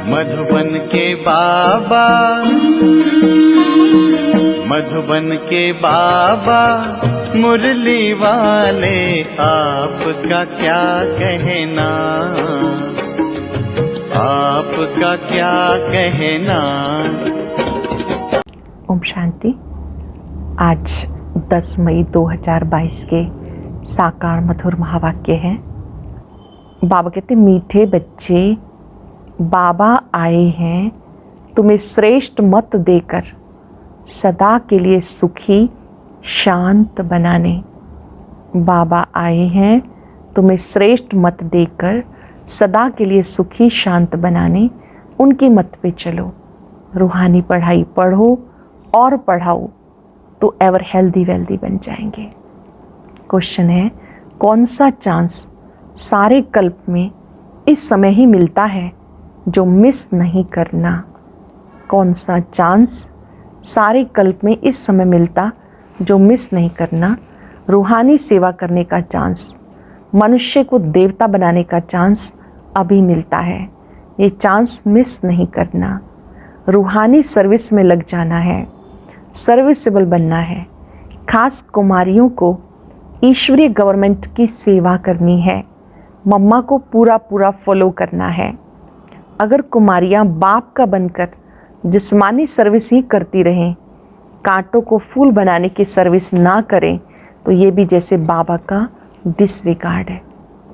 मधुबन के बाबा, मधुबन के बाबा मुरली वाले, आपका क्या कहना, आपका क्या कहना। ओम शांति। आज 10 मई 2022 के साकार मधुर महावाक्य हैं। बाबा कहते, मीठे बच्चे, बाबा आए हैं तुम्हें श्रेष्ठ मत देकर सदा के लिए सुखी शांत बनाने। बाबा आए हैं तुम्हें श्रेष्ठ मत देकर सदा के लिए सुखी शांत बनाने। उनकी मत पे चलो, रूहानी पढ़ाई पढ़ो और पढ़ाओ तो एवर हेल्दी वेल्दी बन जाएंगे। क्वेश्चन है, कौन सा चांस सारे कल्प में इस समय ही मिलता है जो मिस नहीं करना? कौन सा चांस सारे कल्प में इस समय मिलता जो मिस नहीं करना? रूहानी सेवा करने का चांस, मनुष्य को देवता बनाने का चांस अभी मिलता है। ये चांस मिस नहीं करना। रूहानी सर्विस में लग जाना है, सर्विसेबल बनना है। खास कुमारियों को ईश्वरीय गवर्नमेंट की सेवा करनी है। मम्मा को पूरा पूरा फॉलो करना है। अगर कुमारियाँ बाप का बनकर जिस्मानी सर्विस ही करती रहें, कांटों को फूल बनाने की सर्विस ना करें, तो ये भी जैसे बाबा का डिसरिगार्ड है।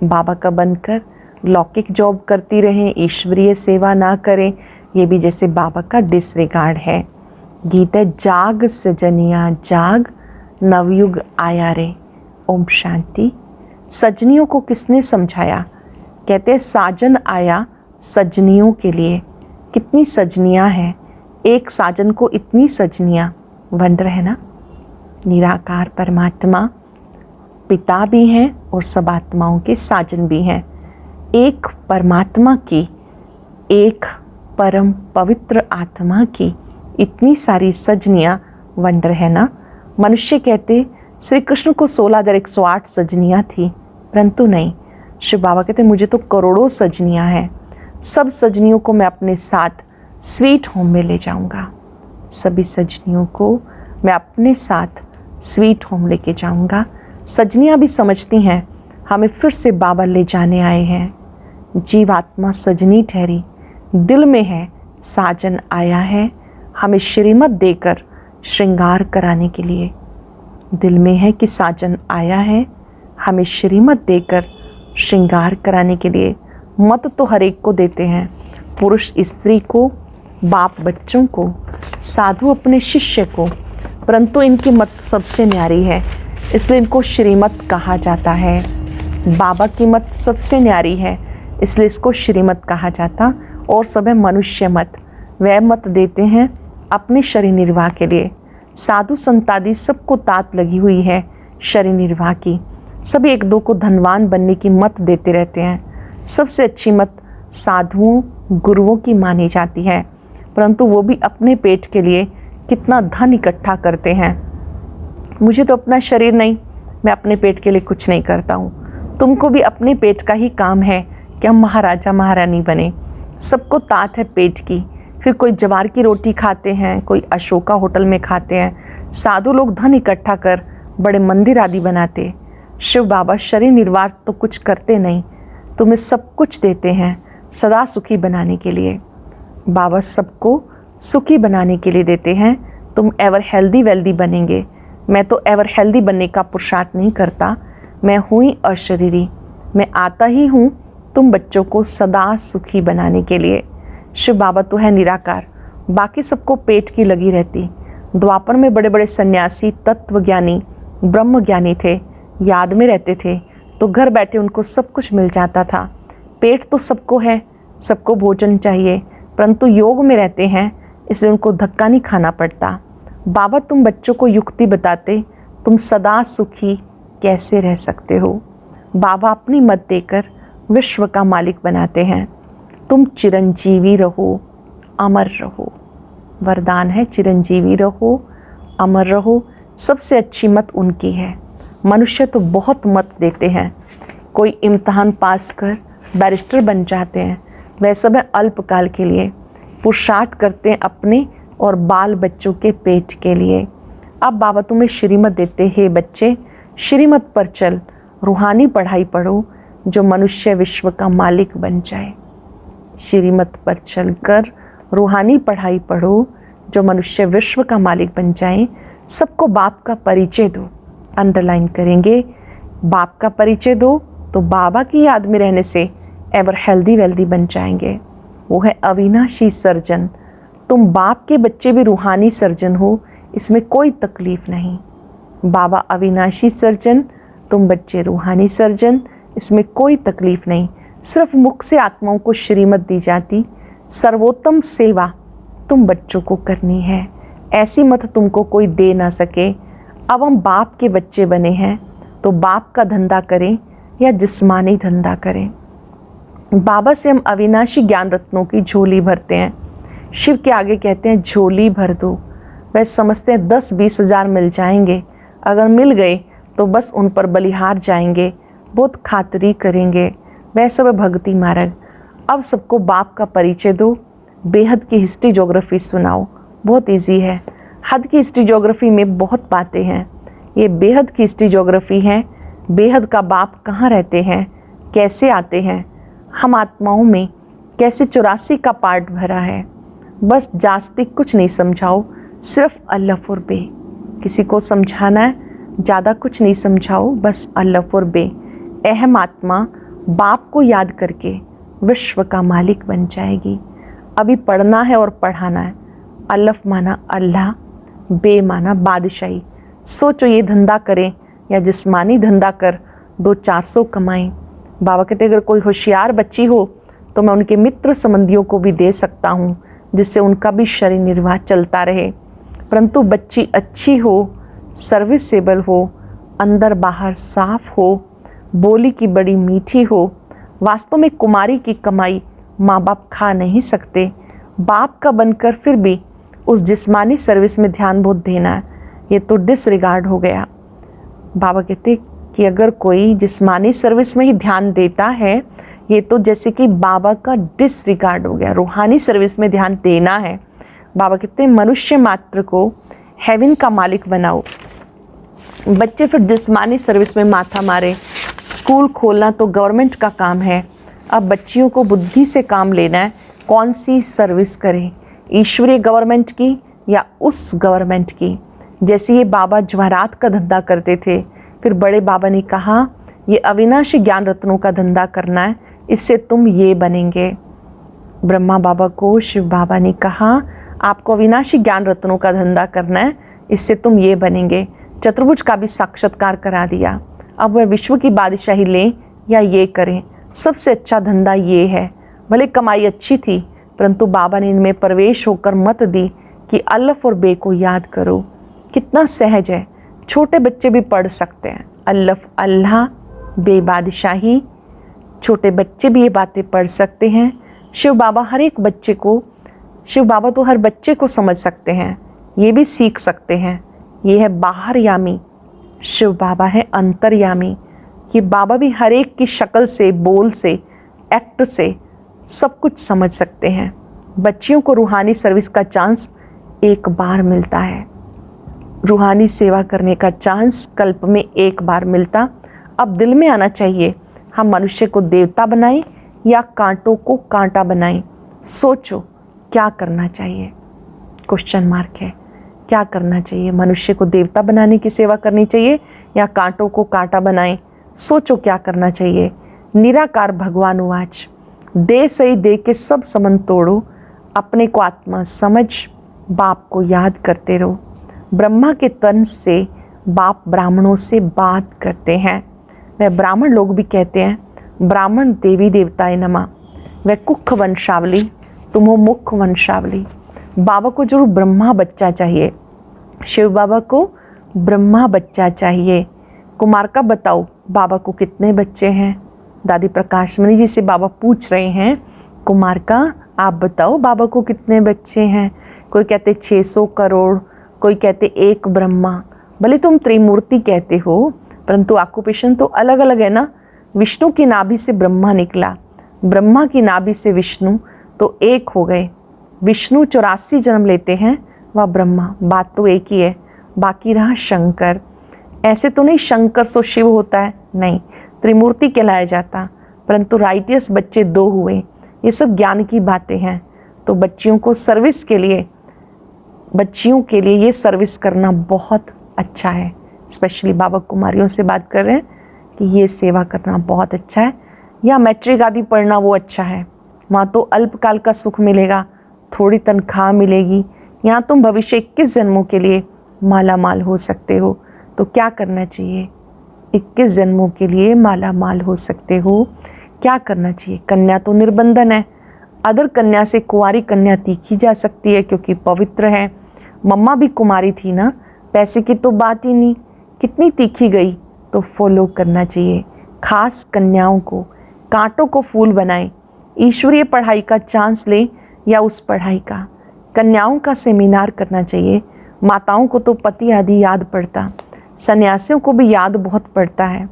बाबा का बनकर लौकिक जॉब करती रहें, ईश्वरीय सेवा ना करें, ये भी जैसे बाबा का डिसरिगार्ड है। गीत है, जाग सजनिया जाग, नवयुग आया रे। ओम शांति। सजनियों को किसने समझाया? कहते हैं, साजन आया सजनियों के लिए। कितनी सजनियाँ हैं, एक साजन को इतनी सजनियाँ। वंडर है ना। निराकार परमात्मा पिता भी हैं और सब आत्माओं के साजन भी हैं। एक परमात्मा की, एक परम पवित्र आत्मा की इतनी सारी सजनियाँ। वंडर है ना। मनुष्य कहते श्री कृष्ण को 16,108 सजनियाँ थी, परंतु नहीं, शिव बाबा कहते मुझे तो करोड़ों सजनियाँ हैं। सब सजनियों को मैं अपने साथ स्वीट होम में ले जाऊंगा। सभी सजनियों को मैं अपने साथ स्वीट होम लेके जाऊंगा। सजनियाँ भी समझती हैं हमें फिर से बाबा ले जाने आए हैं। जीवात्मा सजनी ठहरी, दिल में है साजन आया है हमें श्रीमत देकर श्रृंगार कराने के लिए। दिल में है कि साजन आया है हमें श्रीमत देकर श्रृंगार कराने के लिए। मत तो हर एक को देते हैं, पुरुष स्त्री को, बाप बच्चों को, साधु अपने शिष्य को, परंतु इनकी मत सबसे न्यारी है, इसलिए इनको श्रीमत कहा जाता है। बाबा की मत सबसे न्यारी है, इसलिए इसको श्रीमत कहा जाता। और सब है मनुष्य मत। वह मत देते हैं अपने शरीर निर्वाह के लिए। साधु संतादि सबको तात लगी हुई है शरीर निर्वाह की। सभी एक दो को धनवान बनने की मत देते रहते हैं। सबसे अच्छी मत साधुओं गुरुओं की मानी जाती है, परंतु वो भी अपने पेट के लिए कितना धन इकट्ठा करते हैं। मुझे तो अपना शरीर नहीं, मैं अपने पेट के लिए कुछ नहीं करता हूँ। तुमको भी अपने पेट का ही काम है कि हम महाराजा महारानी बने। सबको तात है पेट की। फिर कोई जवार की रोटी खाते हैं, कोई अशोका होटल में खाते हैं। साधु लोग धन इकट्ठा कर बड़े मंदिर आदि बनाते। शिव बाबा शरीर निर्वाह तो कुछ करते नहीं, तुम्हें सब कुछ देते हैं सदा सुखी बनाने के लिए। बाबा सबको सुखी बनाने के लिए देते हैं। तुम एवर हेल्दी वेल्दी बनेंगे। मैं तो एवर हेल्दी बनने का पुरुषार्थ नहीं करता, मैं हूँ ही अशरीरी। मैं आता ही हूँ तुम बच्चों को सदा सुखी बनाने के लिए। शिव बाबा तो है निराकार, बाकी सबको पेट की लगी रहती। द्वापर में बड़े बड़े सन्यासी, तत्वज्ञानी, ब्रह्म ज्ञानी थे, याद में रहते थे, तो घर बैठे उनको सब कुछ मिल जाता था। पेट तो सबको है, सबको भोजन चाहिए, परंतु योग में रहते हैं इसलिए उनको धक्का नहीं खाना पड़ता। बाबा तुम बच्चों को युक्ति बताते, तुम सदा सुखी कैसे रह सकते हो। बाबा अपनी मत देकर विश्व का मालिक बनाते हैं। तुम चिरंजीवी रहो, अमर रहो। वरदान है चिरंजीवी रहो, अमर रहो। सबसे अच्छी मत उनकी है। मनुष्य तो बहुत मत देते हैं। कोई इम्तहान पास कर बैरिस्टर बन जाते हैं, वह सब है अल्पकाल के लिए। पुरुषार्थ करते हैं अपने और बाल बच्चों के पेट के लिए। अब बाबा तुम्हें श्रीमत देते हैं, बच्चे श्रीमत पर चल, रूहानी पढ़ाई पढ़ो जो मनुष्य विश्व का मालिक बन जाए। श्रीमत पर चलकर रूहानी पढ़ाई पढ़ो जो मनुष्य विश्व का मालिक बन जाए। सबको बाप का परिचय दो। अंडरलाइन करेंगे, बाप का परिचय दो तो बाबा की याद में रहने से एवर हेल्दी वेल्दी बन जाएंगे। वो है अविनाशी सर्जन। तुम बाप के बच्चे भी रूहानी सर्जन हो, इसमें कोई तकलीफ नहीं। बाबा अविनाशी सर्जन, तुम बच्चे रूहानी सर्जन, इसमें कोई तकलीफ नहीं। सिर्फ मुख से आत्माओं को श्रीमत दी जाती। सर्वोत्तम सेवा तुम बच्चों को करनी है, ऐसी मत तुमको कोई दे ना सके। अब हम बाप के बच्चे बने हैं तो बाप का धंधा करें या जिस्मानी धंधा करें। बाबा से हम अविनाशी ज्ञान रत्नों की झोली भरते हैं। शिव के आगे कहते हैं झोली भर दो। वह समझते हैं 10-20 हज़ार मिल जाएंगे, अगर मिल गए तो बस उन पर बलिहार जाएंगे, बहुत खातरी करेंगे। वह सब भक्ति मार्ग। अब सबको बाप का परिचय दो, बेहद की हिस्ट्री ज्योग्राफी सुनाओ। बहुत इजी है। हद की हिस्ट्री ज्योग्राफी में बहुत बातें हैं, ये बेहद की हिस्ट्री ज्योग्राफी है। बेहद का बाप कहाँ रहते हैं, कैसे आते हैं, हम आत्माओं में कैसे 84 का पार्ट भरा है। बस जास्ती कुछ नहीं समझाओ, सिर्फ अल्लाह और बे। किसी को समझाना है, ज़्यादा कुछ नहीं समझाओ, बस अल्लाह और बे। अहम आत्मा बाप को याद करके विश्व का मालिक बन जाएगी। अभी पढ़ना है और पढ़ाना है। अल्लाह माना अल्लाह, बे माना बादशाही। सोचो ये धंधा करें या जिस्मानी धंधा कर 200-400 कमाएं। बाबा कहते अगर कोई होशियार बच्ची हो तो मैं उनके मित्र संबंधियों को भी दे सकता हूँ, जिससे उनका भी शरीर निर्वाह चलता रहे। परंतु बच्ची अच्छी हो, सर्विसेबल हो, अंदर बाहर साफ हो, बोली की बड़ी मीठी हो। वास्तव में कुमारी की कमाई माँ बाप खा नहीं सकते। बाप का बनकर फिर भी उस जिस्मानी सर्विस में ध्यान बहुत देना है, ये तो डिसरिगार्ड हो गया। बाबा कहते कि अगर कोई जिस्मानी सर्विस में ही ध्यान देता है, ये तो जैसे कि बाबा का डिसरिगार्ड हो गया। रूहानी सर्विस में ध्यान देना है। बाबा कहते हैं मनुष्य मात्र को हेवन का मालिक बनाओ। बच्चे फिर जिस्मानी सर्विस में माथा मारे। स्कूल खोलना तो गवर्नमेंट का काम है। अब बच्चियों को बुद्धि से काम लेना है, कौन सी सर्विस करें, ईश्वरीय गवर्नमेंट की या उस गवर्नमेंट की। जैसे ये बाबा जवाहरात का धंधा करते थे, फिर बड़े बाबा ने कहा ये अविनाशी ज्ञान रत्नों का धंधा करना है, इससे तुम ये बनेंगे। ब्रह्मा बाबा को शिव बाबा ने कहा आपको अविनाशी ज्ञान रत्नों का धंधा करना है, इससे तुम ये बनेंगे। चतुर्भुज का भी साक्षात्कार करा दिया। अब वह विश्व की बादशाही लें या ये करें, सबसे अच्छा धंधा ये है। भले कमाई अच्छी थी, परंतु बाबा ने इनमें प्रवेश होकर मत दी कि अल्लाह और बे को याद करो। कितना सहज है, छोटे बच्चे भी पढ़ सकते हैं। अल्लाह अल्लाह, बे बादशाही, छोटे बच्चे भी ये बातें पढ़ सकते हैं। शिव बाबा हर एक बच्चे को, शिव बाबा तो हर बच्चे को समझ सकते हैं, ये भी सीख सकते हैं। ये है बाहरयामी, शिव बाबा है अंतर्यामी। कि बाबा भी हर एक की शक्ल से, बोल से, एक्ट से सब कुछ समझ सकते हैं। बच्चियों को रूहानी सर्विस का चांस एक बार मिलता है। रूहानी सेवा करने का चांस कल्प में एक बार मिलता। अब दिल में आना चाहिए हम मनुष्य को देवता बनाएं या कांटों को कांटा बनाएं। सोचो क्या करना चाहिए, क्वेश्चन मार्क है। क्या करना चाहिए, मनुष्य को देवता बनाने की सेवा करनी चाहिए या कांटों को कांटा बनाएं। सोचो क्या करना चाहिए। निराकार भगवान उवाच, दे सही दे के सब संबंध तोड़ो, अपने को आत्मा समझ, बाप को याद करते रहो। ब्रह्मा के तन से बाप ब्राह्मणों से बात करते हैं। वह ब्राह्मण लोग भी कहते हैं ब्राह्मण देवी देवताए नमः। वह कुख वंशावली, तुम हो मुख वंशावली। बाबा को जरूर ब्रह्मा बच्चा चाहिए। शिव बाबा को ब्रह्मा बच्चा चाहिए। कुमार का बताओ बाबा को कितने बच्चे हैं। दादी प्रकाश मणि जी से बाबा पूछ रहे हैं कुमार का आप बताओ बाबा को कितने बच्चे हैं। कोई कहते 600 करोड़, कोई कहते एक ब्रह्मा। भले तुम त्रिमूर्ति कहते हो, परंतु ऑक्यूपेशन तो अलग अलग है ना। विष्णु की नाभि से ब्रह्मा निकला, ब्रह्मा की नाभि से विष्णु तो एक हो गए। विष्णु 84 जन्म लेते हैं, वह ब्रह्मा, बात तो एक ही है। बाकी रहा शंकर। ऐसे तो नहीं शंकर सो शिव होता है, नहीं, त्रिमूर्ति कहलाया जाता, परंतु राइटियस बच्चे 2 हुए। ये सब ज्ञान की बातें हैं। तो बच्चियों को सर्विस के लिए, बच्चियों के लिए ये सर्विस करना बहुत अच्छा है। स्पेशली बाबा कुमारियों से बात कर रहे हैं कि ये सेवा करना बहुत अच्छा है। या मैट्रिक आदि पढ़ना वो अच्छा है, वहाँ तो अल्पकाल का सुख मिलेगा, थोड़ी तनख्वाह मिलेगी। यहाँ तुम भविष्य 21 जन्मों के लिए माला माल हो सकते हो। तो क्या करना चाहिए? 21 जन्मों के लिए माला माल हो सकते हो, क्या करना चाहिए? कन्या तो निर्बंधन है, अदर कन्या से कुंवारी कन्या तीखी जा सकती है क्योंकि पवित्र है। मम्मा भी कुमारी थी ना, पैसे की तो बात ही नहीं, कितनी तीखी गई। तो फॉलो करना चाहिए। खास कन्याओं को कांटों को फूल बनाएं, ईश्वरीय पढ़ाई का चांस लें या उस पढ़ाई का। कन्याओं का सेमिनार करना चाहिए। माताओं को तो पति आदि याद पड़ता, सन्यासियों को भी याद बहुत पड़ता है।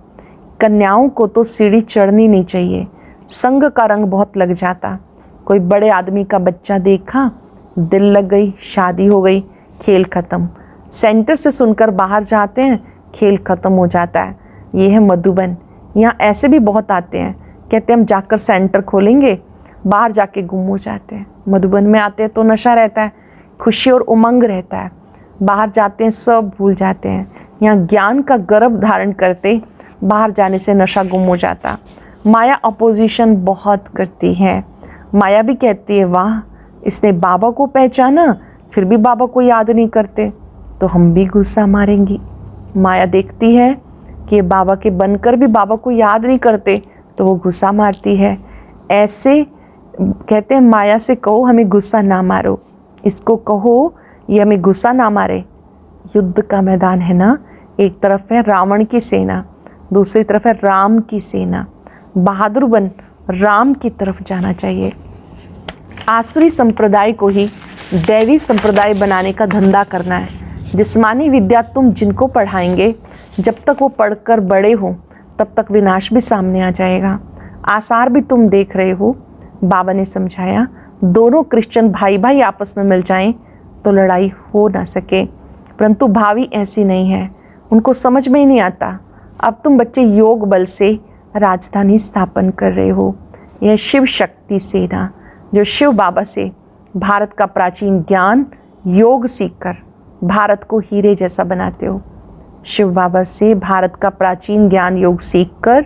कन्याओं को तो सीढ़ी चढ़नी नहीं चाहिए, संग का रंग बहुत लग जाता। कोई बड़े आदमी का बच्चा देखा, दिल लग गई, शादी हो गई, खेल खत्म। सेंटर से सुनकर बाहर जाते हैं, खेल खत्म हो जाता है। ये है मधुबन। यहाँ ऐसे भी बहुत आते हैं, कहते हैं हम जाकर सेंटर खोलेंगे, बाहर जाके गुम हो जाते हैं। मधुबन में आते हैं तो नशा रहता है, खुशी और उमंग रहता है, बाहर जाते हैं सब भूल जाते हैं। यहाँ ज्ञान का गर्भ धारण करते, बाहर जाने से नशा गुम हो जाता। माया अपोजिशन बहुत करती है। माया भी कहती है वाह, इसने बाबा को पहचाना फिर भी बाबा को याद नहीं करते, तो हम भी गुस्सा मारेंगी। माया देखती है कि बाबा के बनकर भी बाबा को याद नहीं करते, तो वो गुस्सा मारती है। ऐसे कहते हैं माया से कहो हमें गुस्सा ना मारो, इसको कहो ये हमें गुस्सा ना मारे। युद्ध का मैदान है ना, एक तरफ है रावण की सेना, दूसरी तरफ है राम की सेना। बहादुर बन राम की तरफ जाना चाहिए। आसुरी संप्रदाय को ही दैवी संप्रदाय बनाने का धंधा करना है। जिस्मानी विद्या तुम जिनको पढ़ाएंगे, जब तक वो पढ़कर बड़े हो तब तक विनाश भी सामने आ जाएगा। आसार भी तुम देख रहे हो। बाबा ने समझाया दोनों क्रिश्चियन भाई भाई आपस में मिल जाएं तो लड़ाई हो ना सके, परंतु भावी ऐसी नहीं है, उनको समझ में ही नहीं आता। अब तुम बच्चे योग बल से राजधानी स्थापन कर रहे हो। यह शिव शक्ति सेना जो शिव बाबा से भारत का प्राचीन ज्ञान योग सीखकर भारत को हीरे जैसा बनाते हो। शिव बाबा से भारत का प्राचीन ज्ञान योग सीखकर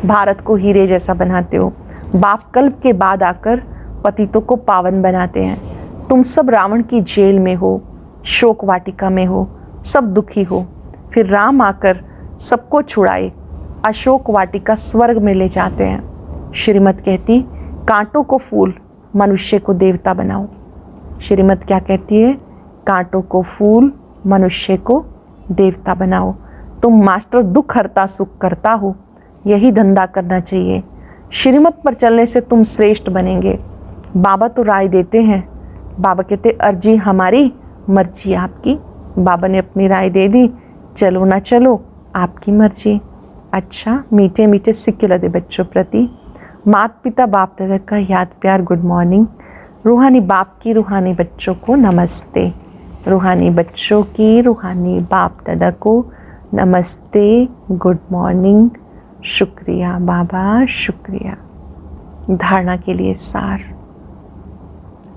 भारत को हीरे जैसा बनाते हो। बाप कल्प के बाद आकर पतितों को पावन बनाते हैं। तुम सब रावण की जेल में हो, शोक वाटिका में हो, सब दुखी हो, फिर राम आकर सबको छुड़ाए अशोक वाटिका स्वर्ग में ले जाते हैं। श्रीमत कहती कांटों को फूल, मनुष्य को देवता बनाओ। श्रीमत क्या कहती है? कांटों को फूल, मनुष्य को देवता बनाओ। तुम मास्टर दुख हरता सुख करता हो, यही धंधा करना चाहिए। श्रीमत पर चलने से तुम श्रेष्ठ बनेंगे। बाबा तो राय देते हैं, बाबा कहते अर्जी हमारी मर्जी आपकी। बाबा ने अपनी राय दे दी, चलो ना चलो आपकी मर्जी। अच्छा, मीठे मीठे सिक्के लदे बच्चों प्रति माता पिता बाप दादा का याद प्यार गुड मॉर्निंग। रूहानी बाप की रूहानी बच्चों को नमस्ते। रूहानी बच्चों की रूहानी बाप दादा को नमस्ते, गुड मॉर्निंग, शुक्रिया बाबा, शुक्रिया। धारणा के लिए सार।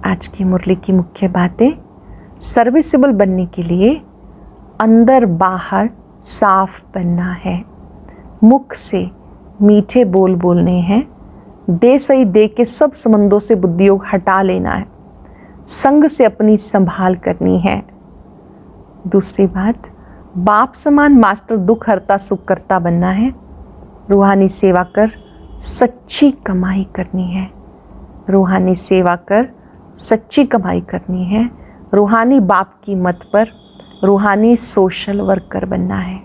आज की मुरली की मुख्य बातें। सर्विसेबल बनने के लिए अंदर बाहर साफ बनना है, मुख से मीठे बोल बोलने हैं, दे सही दे के सब संबंधों से बुद्धियोग हटा लेना है, संग से अपनी संभाल करनी है। दूसरी बात, बाप समान मास्टर दुख हरता सुख करता बनना है। रूहानी सेवा कर सच्ची कमाई करनी है। रूहानी सेवा कर सच्ची कमाई करनी है। रूहानी बाप की मत पर रूहानी सोशल वर्कर बनना है।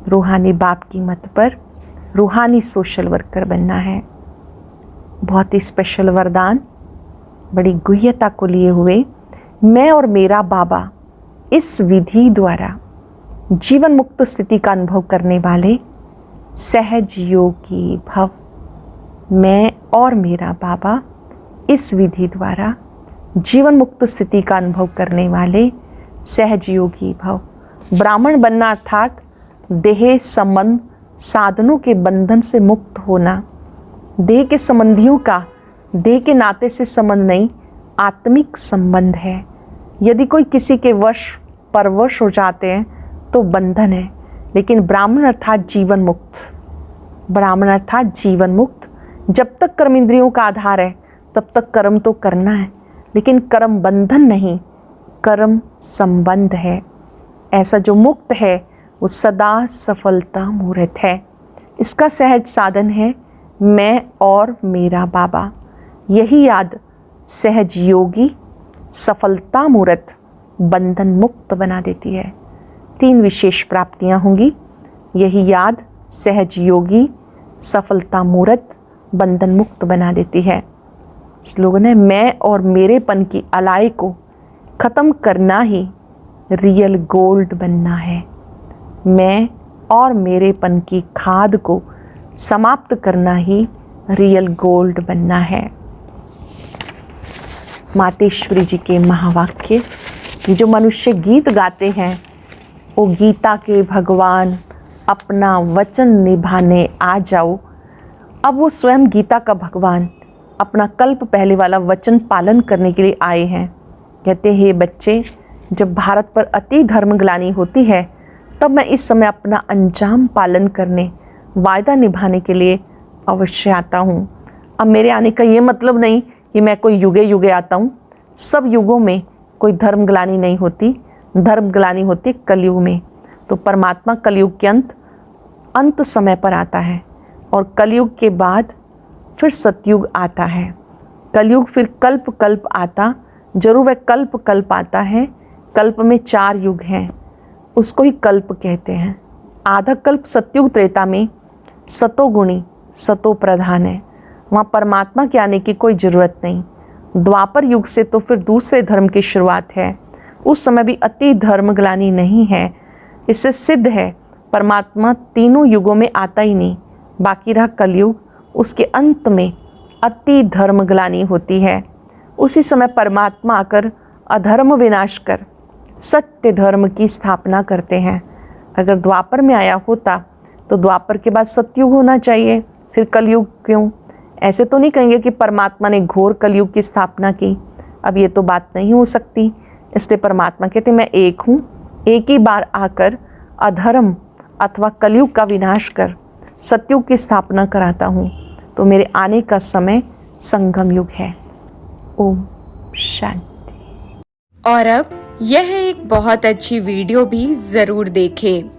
रूहानी बाप की मत पर रूहानी सोशल वर्कर बनना है। बहुत ही स्पेशल वरदान, बड़ी गुह्यता को लिए हुए मैं और मेरा बाबा इस विधि द्वारा जीवन मुक्त स्थिति का अनुभव करने वाले सहज योगी भव। मैं और मेरा बाबा इस विधि द्वारा जीवन मुक्त स्थिति का अनुभव करने वाले सहज योगी भव। ब्राह्मण बनना अर्थात देह संबंध साधनों के बंधन से मुक्त होना। देह के संबंधियों का देह के नाते से संबंध नहीं, आत्मिक संबंध है। यदि कोई किसी के वश परवश हो जाते हैं तो बंधन है, लेकिन ब्राह्मण अर्थात जीवन मुक्त, ब्राह्मण अर्थात जीवन मुक्त। जब तक कर्म इंद्रियों का आधार है तब तक कर्म तो करना है, लेकिन कर्म बंधन नहीं, कर्म संबंध है। ऐसा जो मुक्त है वो सदा सफलता मूर्त है। इसका सहज साधन है मैं और मेरा बाबा। यही याद सहज योगी सफलता मूर्त बंधन मुक्त बना देती है। 3 विशेष प्राप्तियां होंगी। यही याद सहज योगी सफलता मूर्त बंधन मुक्त बना देती है। स्लोगन है, मैं और मेरेपन की अलाई को ख़त्म करना ही रियल गोल्ड बनना है। मैं और मेरेपन की खाद को समाप्त करना ही रियल गोल्ड बनना है। मातेश्वरी जी के महावाक्य। ये जो मनुष्य गीत गाते हैं वो गीता के भगवान अपना वचन निभाने आ जाओ। अब वो स्वयं गीता का भगवान अपना कल्प पहले वाला वचन पालन करने के लिए आए हैं। कहते हैं, हे बच्चे, जब भारत पर अति धर्मग्लानि होती है तब मैं इस समय अपना अंजाम पालन करने, वायदा निभाने के लिए अवश्य आता हूँ। अब मेरे आने का ये मतलब नहीं कि मैं कोई युगे युगे आता हूँ। सब युगों में कोई धर्मग्लानि नहीं होती, धर्मग्लानि होती कलयुग में। तो परमात्मा कलयुग के अंत समय पर आता है और कलयुग के बाद फिर सतयुग आता है। कलयुग फिर कल्प कल्प आता, जरूर वह कल्प कल्प आता है। कल्प में 4 युग हैं, उसको ही कल्प कहते हैं। आधा कल्प सतयुग त्रेता में सतोगुणी सतो प्रधान है, वहाँ परमात्मा के आने की कोई ज़रूरत नहीं। द्वापर युग से तो फिर दूसरे धर्म की शुरुआत है, उस समय भी अति धर्मग्लानि नहीं है। इससे सिद्ध है परमात्मा तीनों युगों में आता ही नहीं। बाकी रहा कलयुग, उसके अंत में अति धर्मग्लानि होती है। उसी समय परमात्मा आकर अधर्म विनाश कर सत्य धर्म की स्थापना करते हैं। अगर द्वापर में आया होता तो द्वापर के बाद सतयुग होना चाहिए, फिर कलयुग क्यों? ऐसे तो नहीं कहेंगे कि परमात्मा ने घोर कलयुग की स्थापना की। अब ये तो बात नहीं हो सकती। इसलिए परमात्मा कहते मैं एक हूँ, एक ही बार आकर अधर्म अथवा कलयुग का विनाश कर सतयुग की स्थापना कराता हूँ। तो मेरे आने का समय संगम युग है। ओम शांति। और अब यह एक बहुत अच्छी वीडियो भी जरूर देखें।